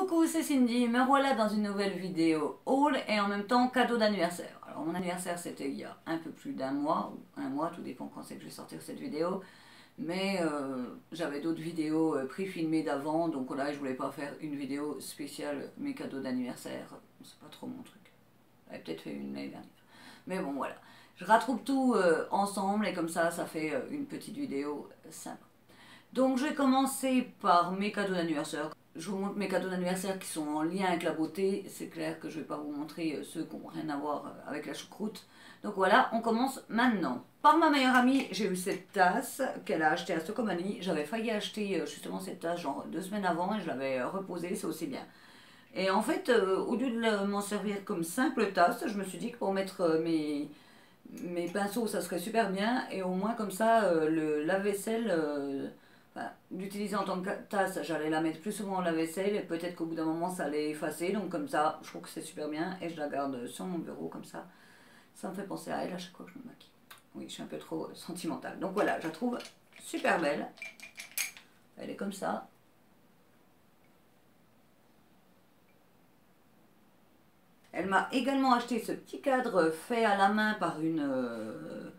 Coucou, c'est Cindy, me voilà dans une nouvelle vidéo haul et en même temps cadeau d'anniversaire. Alors mon anniversaire c'était il y a un peu plus d'un mois, ou un mois, tout dépend quand c'est que je vais sortir cette vidéo. Mais j'avais d'autres vidéos pré-filmées d'avant, donc là je voulais pas faire une vidéo spéciale mes cadeaux d'anniversaire. C'est pas trop mon truc. J'avais peut-être fait une l'année dernière. Mais bon voilà, je retrouve tout ensemble et comme ça fait une petite vidéo sympa. Donc je vais commencer par mes cadeaux d'anniversaire. Je vous montre mes cadeaux d'anniversaire qui sont en lien avec la beauté. C'est clair que je ne vais pas vous montrer ceux qui n'ont rien à voir avec la choucroute. Donc voilà, on commence maintenant. Par ma meilleure amie, j'ai eu cette tasse qu'elle a achetée à Stocomanie. J'avais failli acheter justement cette tasse genre 2 semaines avant et je l'avais reposée, c'est aussi bien. Et en fait, au lieu de m'en servir comme simple tasse, je me suis dit que pour mettre mes pinceaux, ça serait super bien. Et au moins comme ça, le lave-vaisselle... l'utiliser en tant que tasse, j'allais la mettre plus souvent au lave-vaisselle et peut-être qu'au bout d'un moment ça allait effacer, donc comme ça je trouve que c'est super bien et je la garde sur mon bureau comme ça. Ça me fait penser à elle à chaque fois que je me maquille. Oui, je suis un peu trop sentimentale. Donc voilà, je la trouve super belle. Elle est comme ça. Elle m'a également acheté ce petit cadre fait à la main par une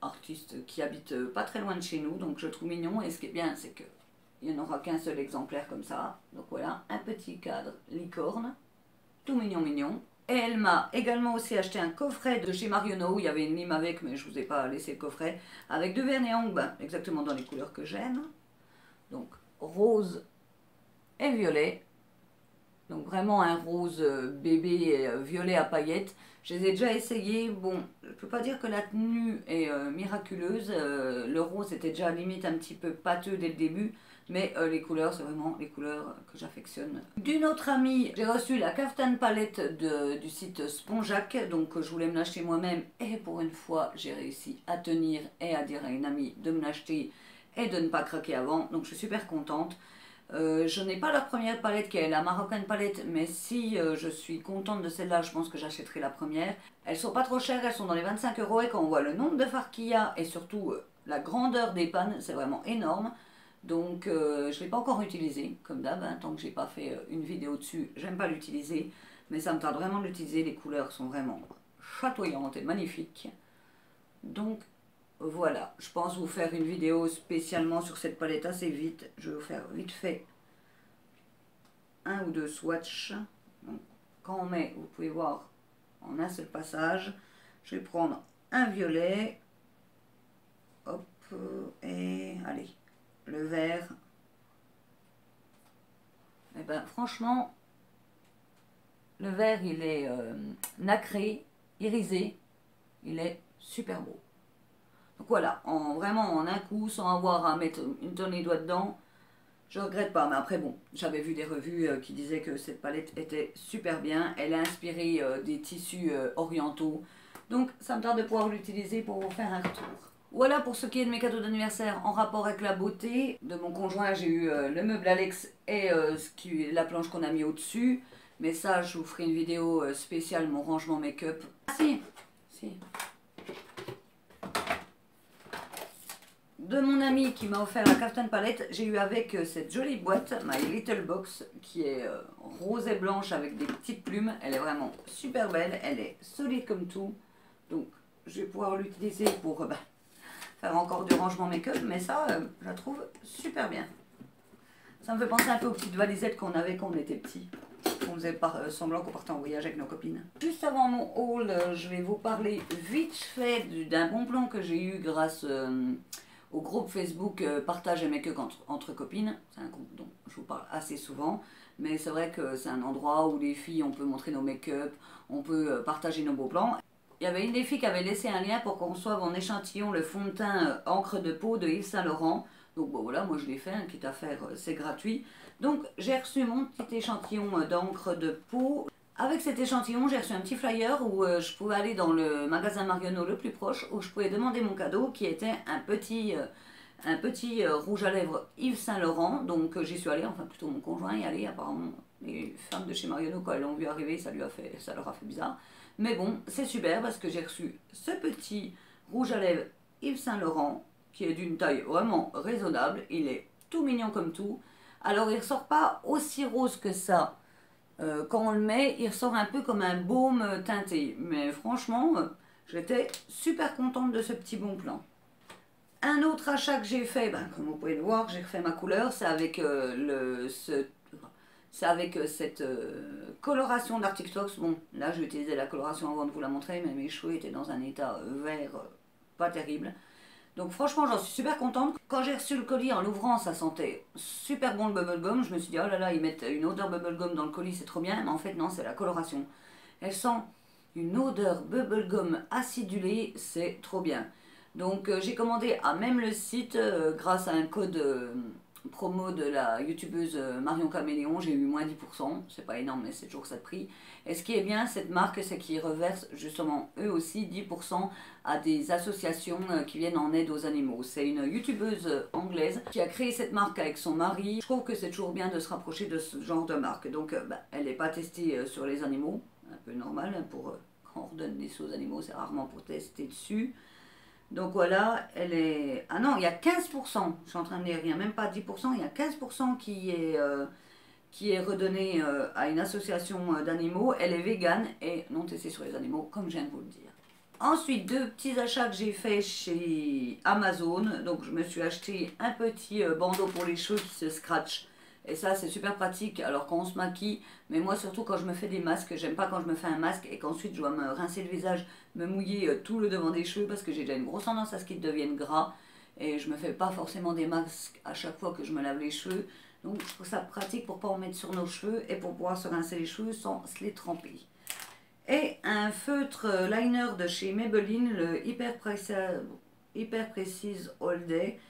artiste qui habite pas très loin de chez nous, donc je le trouve mignon. Et ce qui est bien, c'est qu'il n'y en aura qu'un seul exemplaire comme ça. Donc voilà, un petit cadre licorne, tout mignon mignon. Et elle m'a également aussi acheté un coffret de chez Marionneau, où il y avait une lime avec, mais je ne vous ai pas laissé le coffret, avec 2 vernis à ongles, exactement dans les couleurs que j'aime. Donc rose et violet. Donc vraiment un rose bébé et violet à paillettes. Je les ai déjà essayés. Bon, je ne peux pas dire que la tenue est miraculeuse. Le rose était déjà limite un petit peu pâteux dès le début. Mais les couleurs, c'est vraiment les couleurs que j'affectionne. D'une autre amie, j'ai reçu la Kaftan palette du site Spongeac. Donc je voulais me l'acheter moi-même. Et pour une fois, j'ai réussi à tenir et à dire à une amie de me l'acheter et de ne pas craquer avant. Donc je suis super contente. Je n'ai pas la première palette qui est la Moroccan palette, mais si je suis contente de celle-là, je pense que j'achèterai la première. Elles sont pas trop chères, elles sont dans les 25 € et quand on voit le nombre de fards qu'il y a et surtout la grandeur des pannes, c'est vraiment énorme. Donc je ne l'ai pas encore utilisée, comme d'hab, hein, tant que j'ai pas fait une vidéo dessus, j'aime pas l'utiliser. Mais ça me tarde vraiment de l'utiliser, les couleurs sont vraiment chatoyantes et magnifiques. Donc voilà, je pense vous faire une vidéo spécialement sur cette palette assez vite. Je vais vous faire vite fait un ou deux swatchs. Donc, quand on met, vous pouvez voir en un seul passage. Je vais prendre un violet. Hop, et allez, le vert. Et ben franchement, le vert il est nacré, irisé. Il est super beau. Donc voilà, vraiment en un coup, sans avoir à mettre une tonne les doigts dedans, je regrette pas. Mais après bon, j'avais vu des revues qui disaient que cette palette était super bien. Elle est inspirée des tissus orientaux. Donc ça me tarde de pouvoir l'utiliser pour vous faire un retour. Voilà pour ce qui est de mes cadeaux d'anniversaire en rapport avec la beauté. De mon conjoint, j'ai eu le meuble Alex et la planche qu'on a mis au-dessus. Mais ça, je vous ferai une vidéo spéciale, mon rangement make-up. Ah si. De mon ami qui m'a offert la Kaftan palette, j'ai eu avec cette jolie boîte, My Little Box, qui est rose et blanche avec des petites plumes. Elle est vraiment super belle, elle est solide comme tout. Donc je vais pouvoir l'utiliser pour faire encore du rangement make-up, mais ça, je la trouve super bien. Ça me fait penser un peu aux petites valisettes qu'on avait quand on était petits. On faisait semblant qu'on partait en voyage avec nos copines. Juste avant mon haul, je vais vous parler vite fait d'un bon plan que j'ai eu grâce au groupe Facebook Partage et Make-up entre copines. C'est un groupe dont je vous parle assez souvent. Mais c'est vrai que c'est un endroit où les filles, on peut montrer nos make-up, on peut partager nos beaux plans. Il y avait une des filles qui avait laissé un lien pour qu'on reçoive en échantillon le fond de teint encre de peau de Yves Saint Laurent. Donc bon voilà, moi je l'ai fait, hein, quitte à faire, c'est gratuit. Donc j'ai reçu mon petit échantillon d'encre de peau. Avec cet échantillon, j'ai reçu un petit flyer où je pouvais aller dans le magasin Marionneau le plus proche, où je pouvais demander mon cadeau, qui était un petit rouge à lèvres Yves Saint Laurent. Donc j'y suis allée, enfin plutôt mon conjoint y allait. Apparemment, les femmes de chez Marionneau, quand elles l'ont vu arriver, ça leur a fait bizarre. Mais bon, c'est super parce que j'ai reçu ce petit rouge à lèvres Yves Saint Laurent, qui est d'une taille vraiment raisonnable. Il est tout mignon comme tout, Alors il ressort pas aussi rose que ça. Quand on le met, il ressort un peu comme un baume teinté. Mais franchement, j'étais super contente de ce petit bon plan. Un autre achat que j'ai fait, ben, comme vous pouvez le voir, j'ai refait ma couleur, c'est avec, cette coloration d'Arctic Fox. Bon, là j'ai utilisé la coloration avant de vous la montrer, mais mes cheveux étaient dans un état vert pas terrible. Donc franchement, j'en suis super contente. Quand j'ai reçu le colis, en l'ouvrant, ça sentait super bon le bubblegum. Je me suis dit, oh là là, ils mettent une odeur bubblegum dans le colis, c'est trop bien. Mais en fait, non, c'est la coloration. Elle sent une odeur bubblegum acidulée, c'est trop bien. Donc j'ai commandé à même le site, grâce à un code promo de la youtubeuse Marion Caméléon, j'ai eu moins 10%, c'est pas énorme mais c'est toujours ça de prix. Et ce qui est bien, cette marque, c'est qu'ils reversent justement eux aussi 10% à des associations qui viennent en aide aux animaux. C'est une youtubeuse anglaise qui a créé cette marque avec son mari. Je trouve que c'est toujours bien de se rapprocher de ce genre de marque. Donc elle n'est pas testée sur les animaux, un peu normal, hein, pour quand on redonne des sauts aux animaux, c'est rarement pour tester dessus. Donc voilà, elle est... Ah non, il y a 15%, je suis en train de dire, il n'y a même pas 10%, il y a 15% qui est redonné à une association d'animaux. Elle est végane et non testée sur les animaux, comme je viens de vous le dire. Ensuite, deux petits achats que j'ai fait chez Amazon. Donc je me suis acheté un petit bandeau pour les cheveux qui se scratch. Et ça, c'est super pratique alors quand on se maquille. Mais moi, surtout quand je me fais des masques, j'aime pas quand je me fais un masque et qu'ensuite je dois me rincer le visage, me mouiller tout le devant des cheveux parce que j'ai déjà une grosse tendance à ce qu'ils deviennent gras. Et je me fais pas forcément des masques à chaque fois que je me lave les cheveux. Donc je trouve ça pratique pour pas en mettre sur nos cheveux et pour pouvoir se rincer les cheveux sans se les tremper. Et un feutre liner de chez Maybelline, le Hyper Precise All Day,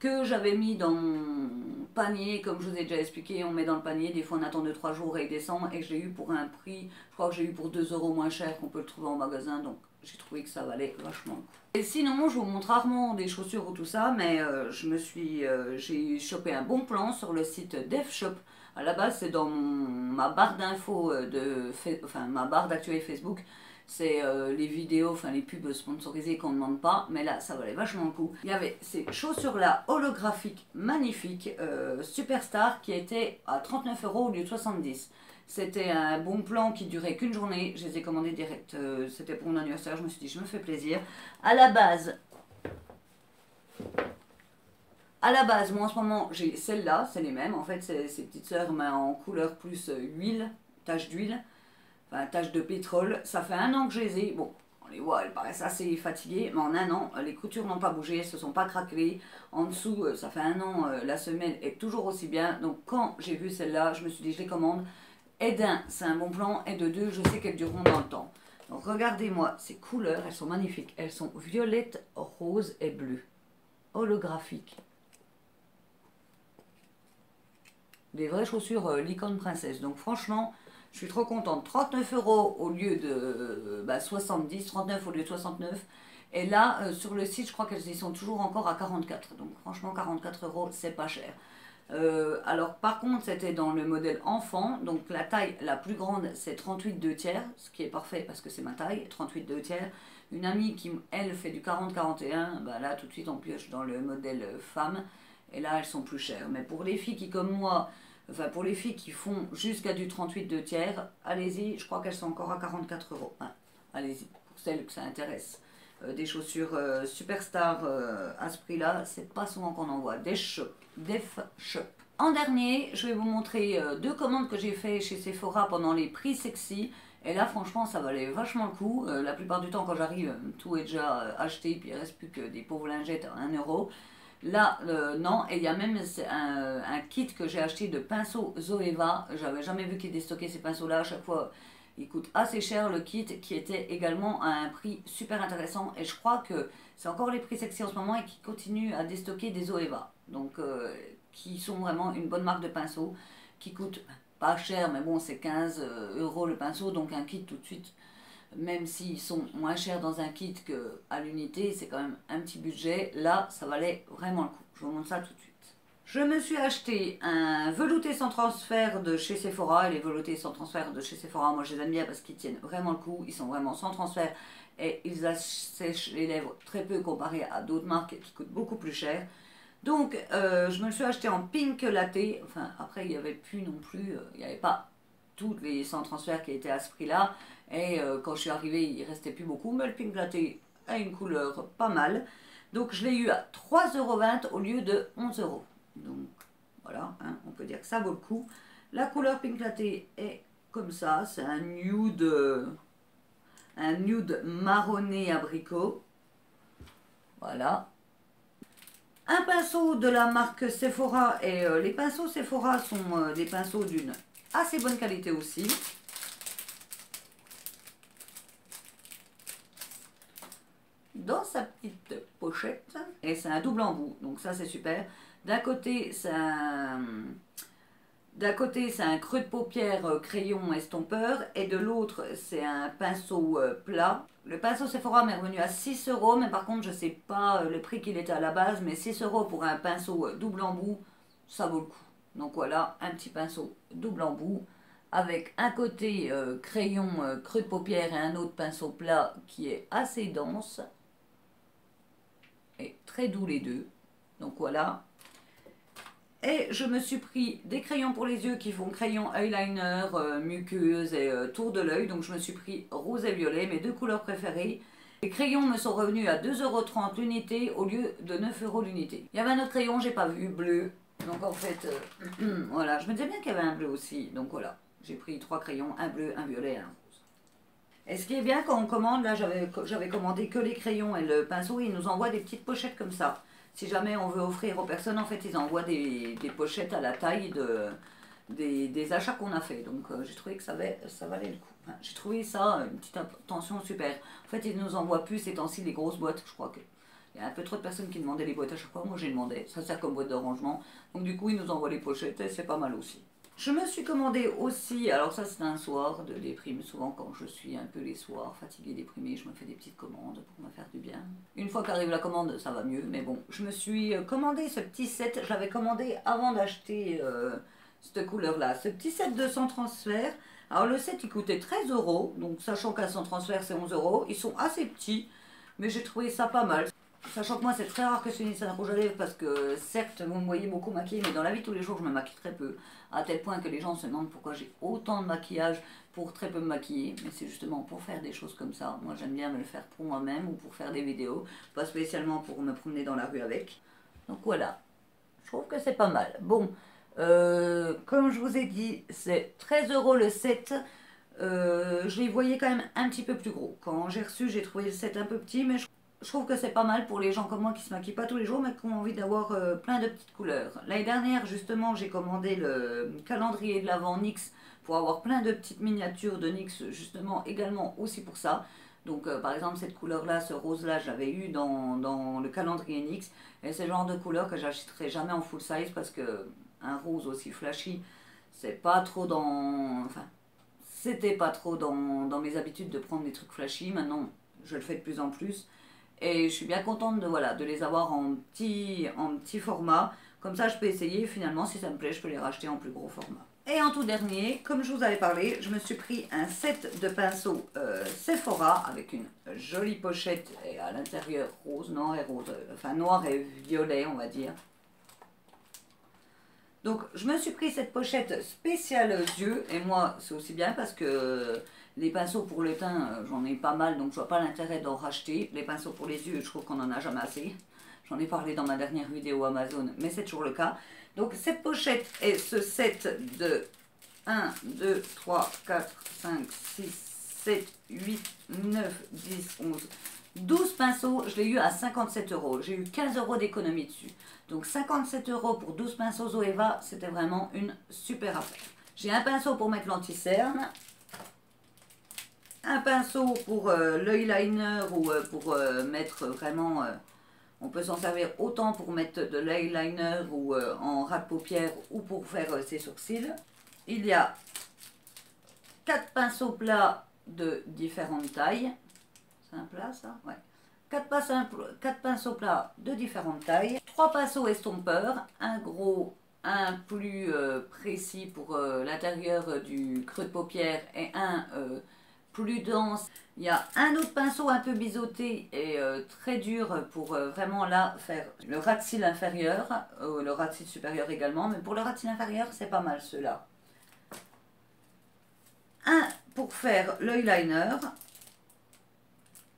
que j'avais mis dans mon panier, comme je vous ai déjà expliqué, on met dans le panier, des fois on attend 2-3 jours et il descend, et je l'ai eu pour un prix, je crois que j'ai eu pour 2 € moins cher qu'on peut le trouver en magasin, donc j'ai trouvé que ça valait vachement. Et sinon, je vous montre rarement des chaussures ou tout ça, mais j'ai chopé un bon plan sur le site DevShop. À la base, c'est dans ma barre d'infos, ma barre d'actualité Facebook. C'est les vidéos, enfin les pubs sponsorisées qu'on ne demande pas, mais là ça valait vachement le coup. Il y avait ces chaussures-là holographiques magnifiques, Superstar, qui étaient à 39 € au lieu de 70. C'était un bon plan qui durait qu'une journée, je les ai commandés direct, c'était pour mon anniversaire, je me suis dit je me fais plaisir. À la base, moi en ce moment j'ai celles-là, c'est les mêmes, en fait c'est ces petites sœurs mais en couleur plus huile, tache d'huile. Enfin, tache de pétrole. Ça fait 1 an que je les ai. Bon, on les voit, elles paraissent assez fatiguées, mais en 1 an, les coutures n'ont pas bougé, elles ne se sont pas craquelées. En dessous, ça fait 1 an, la semelle est toujours aussi bien. Donc quand j'ai vu celle-là, je me suis dit, je les commande. Et d'un, c'est un bon plan, et de deux, je sais qu'elles dureront dans le temps. Donc regardez-moi ces couleurs, elles sont magnifiques. Elles sont violettes, rose et bleu. Holographiques. Des vraies chaussures licorne princesse. Donc franchement, je suis trop contente. 39 € au lieu de 70, 39 au lieu de 69. Et là, sur le site, je crois qu'elles y sont toujours encore à 44. Donc franchement, 44 €, c'est pas cher. Alors par contre, c'était dans le modèle enfant. Donc la taille la plus grande, c'est 38 2/3. Ce qui est parfait parce que c'est ma taille, 38 2/3. Une amie qui, elle, fait du 40-41. Bah là, tout de suite, on pioche dans le modèle femme. Et là, elles sont plus chères. Mais pour les filles qui, comme moi, enfin pour les filles qui font jusqu'à du 38 2/3, allez-y, je crois qu'elles sont encore à 44 €. Hein, allez-y, pour celles que ça intéresse. Des chaussures Superstar à ce prix-là, c'est pas souvent qu'on en voit. Def Shop. En dernier, je vais vous montrer 2 commandes que j'ai fait chez Sephora pendant les prix sexy. Et là, franchement, ça valait vachement le coup. La plupart du temps, quand j'arrive, tout est déjà acheté, puis il ne reste plus que des pauvres lingettes à 1 €. Là, non, et il y a même un kit que j'ai acheté de pinceaux Zoeva. J'avais jamais vu qu'ils déstockaient ces pinceaux-là. À chaque fois, ils coûtent assez cher le kit, qui était également à un prix super intéressant. Et je crois que c'est encore les prix sexy en ce moment et qui continuent à déstocker des Zoeva. Donc, qui sont vraiment une bonne marque de pinceaux, qui coûtent pas cher, mais bon, c'est 15 € le pinceau, donc un kit tout de suite. Même s'ils sont moins chers dans un kit qu'à l'unité, c'est quand même un petit budget. Là, ça valait vraiment le coup. Je vous montre ça tout de suite. Je me suis acheté un velouté sans transfert de chez Sephora. Et les veloutés sans transfert de chez Sephora, moi je les aime bien parce qu'ils tiennent vraiment le coup. Ils sont vraiment sans transfert et ils assèchent les lèvres très peu comparé à d'autres marques qui coûtent beaucoup plus cher. Donc, je me le suis acheté en pink latte. Enfin, après, il n'y avait plus non plus, il n'y avait pas toutes les sans transfert qui étaient à ce prix-là. Et quand je suis arrivée, il ne restait plus beaucoup. Mais le pink latte a une couleur pas mal. Donc, je l'ai eu à 3,20 € au lieu de 11 €. Donc, voilà, hein, on peut dire que ça vaut le coup. La couleur pink latte est comme ça. C'est un nude marronné abricot. Voilà. Un pinceau de la marque Sephora, et les pinceaux Sephora sont des pinceaux d'une assez bonne qualité aussi. Dans sa petite pochette, et c'est un double embout, donc ça c'est super. D'un côté c'est un creux de paupière crayon estompeur, et de l'autre c'est un pinceau plat. Le pinceau Sephora m'est revenu à 6 €, mais par contre je sais pas le prix qu'il était à la base, mais 6 € pour un pinceau double embout, ça vaut le coup. Donc voilà, un petit pinceau double embout avec un côté crayon creux de paupière et un autre pinceau plat qui est assez dense et très doux les deux. Donc voilà. Et je me suis pris des crayons pour les yeux qui font crayon eyeliner, muqueuse et tour de l'œil. Donc je me suis pris rose et violet, mes deux couleurs préférées. Les crayons me sont revenus à 2,30 € l'unité au lieu de 9 € l'unité. Il y avait un autre crayon, j'ai pas vu, bleu. Donc en fait, voilà, je me disais bien qu'il y avait un bleu aussi. Donc voilà, j'ai pris 3 crayons, un bleu, un violet et un rose. Et ce qui est bien quand on commande, là j'avais commandé que les crayons et le pinceau, ils nous envoient des petites pochettes comme ça. Si jamais on veut offrir aux personnes, en fait, ils envoient des pochettes à la taille des achats qu'on a fait. Donc, j'ai trouvé que ça valait le coup. Enfin, j'ai trouvé ça, une petite attention super. En fait, ils nous envoient plus ces temps-ci les grosses boîtes. Je crois qu'il y a un peu trop de personnes qui demandaient les boîtes à chaque fois. Moi, j'ai demandé. Ça sert comme boîte de rangement. Donc, du coup, ils nous envoient les pochettes et c'est pas mal aussi. Je me suis commandé aussi, alors ça c'est un soir de déprime, souvent quand je suis un peu les soirs fatiguée, déprimée, je me fais des petites commandes pour me faire du bien. Une fois qu'arrive la commande, ça va mieux, mais bon, je me suis commandé ce petit set, je l'avais commandé avant d'acheter cette couleur-là, ce petit set de sans transfert. Alors le set il coûtait 13 €, donc sachant qu'un sans transfert c'est 11 €, ils sont assez petits, mais j'ai trouvé ça pas mal. Sachant que moi c'est très rare que je finisse un rouge à lèvres parce que certes vous me voyez beaucoup maquillée, mais dans la vie de tous les jours je me maquille très peu. À tel point que les gens se demandent pourquoi j'ai autant de maquillage pour très peu me maquiller. Mais c'est justement pour faire des choses comme ça. Moi j'aime bien me le faire pour moi-même ou pour faire des vidéos. Pas spécialement pour me promener dans la rue avec. Donc voilà, je trouve que c'est pas mal. Bon, comme je vous ai dit, c'est 13 € le set. Je les voyais quand même un petit peu plus gros. Quand j'ai reçu, j'ai trouvé le set un peu petit, mais je trouve que c'est pas mal pour les gens comme moi qui se maquillent pas tous les jours, mais qui ont envie d'avoir plein de petites couleurs. L'année dernière, justement, j'ai commandé le calendrier de l'Avent NYX pour avoir plein de petites miniatures de NYX, justement, également aussi pour ça. Donc, par exemple, cette couleur-là, ce rose-là, je l'avais eu dans le calendrier NYX. Et c'est le genre de couleur que j'achèterai jamais en full size parce que un rose aussi flashy, c'est pas trop dans... Enfin, c'était pas trop dans mes habitudes de prendre des trucs flashy. Maintenant, je le fais de plus en plus. Et je suis bien contente de, voilà, de les avoir en petit format. Comme ça, je peux essayer. Finalement, si ça me plaît, je peux les racheter en plus gros format. Et en tout dernier, comme je vous avais parlé, je me suis pris un set de pinceaux Sephora avec une jolie pochette et à l'intérieur rose, noir et rose, enfin noir et violet, on va dire. Donc, je me suis pris cette pochette spéciale yeux. Et moi, c'est aussi bien parce que les pinceaux pour le teint, j'en ai pas mal, donc je vois pas l'intérêt d'en racheter. Les pinceaux pour les yeux, je trouve qu'on en a jamais assez. J'en ai parlé dans ma dernière vidéo Amazon, mais c'est toujours le cas. Donc cette pochette et ce set de 1, 2, 3, 4, 5, 6, 7, 8, 9, 10, 11, 12 pinceaux, je l'ai eu à 57 €. J'ai eu 15 € d'économie dessus. Donc 57 € pour 12 pinceaux Zoeva, c'était vraiment une super affaire. J'ai un pinceau pour mettre l'anti-cerne, un pinceau pour l'eyeliner ou pour mettre vraiment... on peut s'en servir autant pour mettre de l'eyeliner ou en ras de paupières ou pour faire ses sourcils. Il y a 4 pinceaux plats de différentes tailles. C'est un plat ça? Ouais. 4 pinceaux plats de différentes tailles. 3 pinceaux estompeurs. Un gros, un plus précis pour l'intérieur du creux de paupière et un plus dense. Il y a un autre pinceau un peu biseauté et très dur pour vraiment là faire le ras de cils inférieur, le ras de cils supérieur également, mais pour le ras de cils inférieur c'est pas mal ceux-là. Un pour faire l'eyeliner,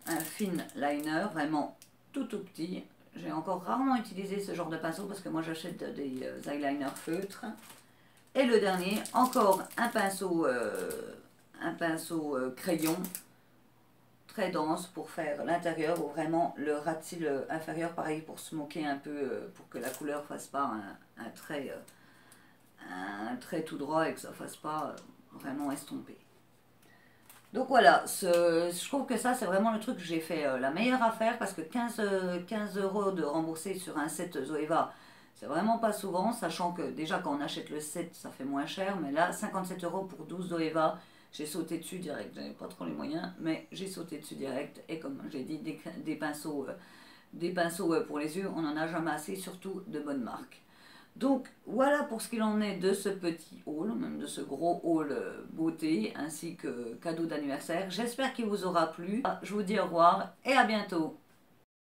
un fin liner, vraiment tout petit. J'ai encore rarement utilisé ce genre de pinceau parce que moi j'achète des eyeliners feutres. Et le dernier, encore un pinceau crayon très dense pour faire l'intérieur ou vraiment le ras de cils inférieur, pareil pour se moquer un peu, pour que la couleur ne fasse pas un trait tout droit et que ça ne fasse pas vraiment estompé. Donc voilà, je trouve que ça c'est vraiment le truc que j'ai fait la meilleure affaire parce que 15 € de rembourser sur un set Zoeva, c'est vraiment pas souvent, sachant que déjà quand on achète le set ça fait moins cher, mais là 57 € pour 12 Zoeva, j'ai sauté dessus direct, j'avais pas trop les moyens, mais j'ai sauté dessus direct et comme j'ai dit, des pinceaux pour les yeux, on n'en a jamais assez, surtout de bonnes marques. Donc voilà pour ce qu'il en est de ce petit haul, même de ce gros haul beauté, ainsi que cadeau d'anniversaire. J'espère qu'il vous aura plu. Je vous dis au revoir et à bientôt.